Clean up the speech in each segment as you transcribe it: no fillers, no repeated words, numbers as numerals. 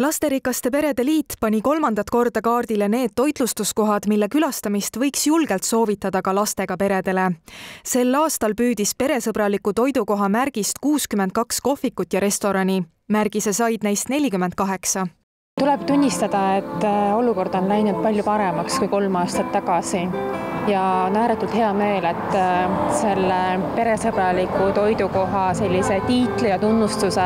Lasterikaste perede liit pani 3. korda kaardile need toitlustuskohad, mille külastamist võiks julgelt soovitada ka lastega peredele. Sel aastal püüdis peresõbraliku toidukoha märgist 62 kohvikut ja restorani. Märgise said neist 48. Tuleb tunnistada, et olukord on läinud palju paremaks kui 3 aastat tagasi. Ja on ääretult hea meel, et selle peresõbraliku toidukoha sellise tiitli ja tunnustuse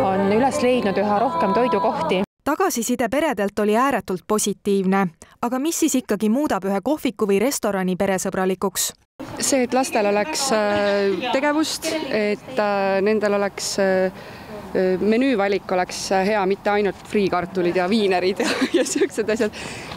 on üles leidnud üha rohkem toidukohti. Tagasiside peredelt oli ääretult positiivne. Aga mis siis ikkagi muudab ühe kohviku või restorani peresõbralikuks? See, et lastel oleks tegevust, et nendel oleks menüüvalik oleks hea, mitte ainult friikartulid ja viinerid ja sellised asjad,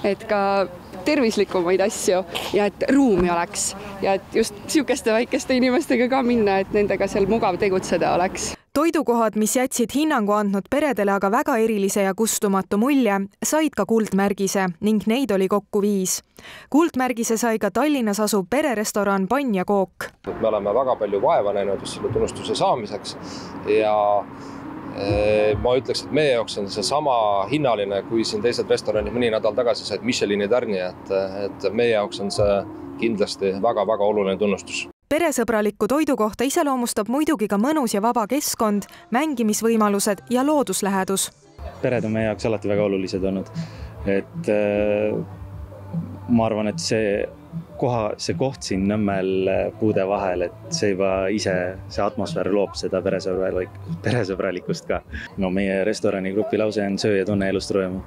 et ka tervislikumaid asju ja et ruumi oleks ja et just niisuguste väikeste inimestega ka minna, et nendega seal mugav tegutseda oleks. Toidukohad, mis jätsid hinnangu andnud peredele aga väga erilise ja kustumatu mulje, said ka kuldmärgise ning neid oli kokku 5. Kuldmärgise sai ka Tallinnas asuv pererestoran Pann ja Kook. Me oleme väga palju vaeva näinud just selle tunnustuse saamiseks ja ma ütleks, et meie jaoks on see sama hinnaline, kui siin teised restoranid mõni nädal tagasi said Michelini tärni, et meie jaoks on see kindlasti väga-väga oluline tunnustus. Peresõbralikku toidukohta iseloomustab muidugi ka mõnus ja vaba keskkond, mängimisvõimalused ja looduslähedus. Pered on meie jaoks alati väga olulised olnud. Et ma arvan, et see koht siin Nõmmel puude vahel, et see juba ise, see atmosfäär loob seda peresõbralikust ka. No meie restoranigrupi lause on söö ja tunne elust rõõmu.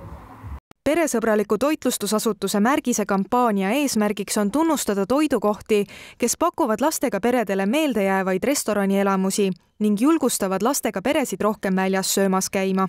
Peresõbraliku toitlustusasutuse märgise kampaania eesmärgiks on tunnustada toidukohti, kes pakuvad lastega peredele meeldejäävaid restoranielamusi ning julgustavad lastega peresid rohkem väljas söömas käima.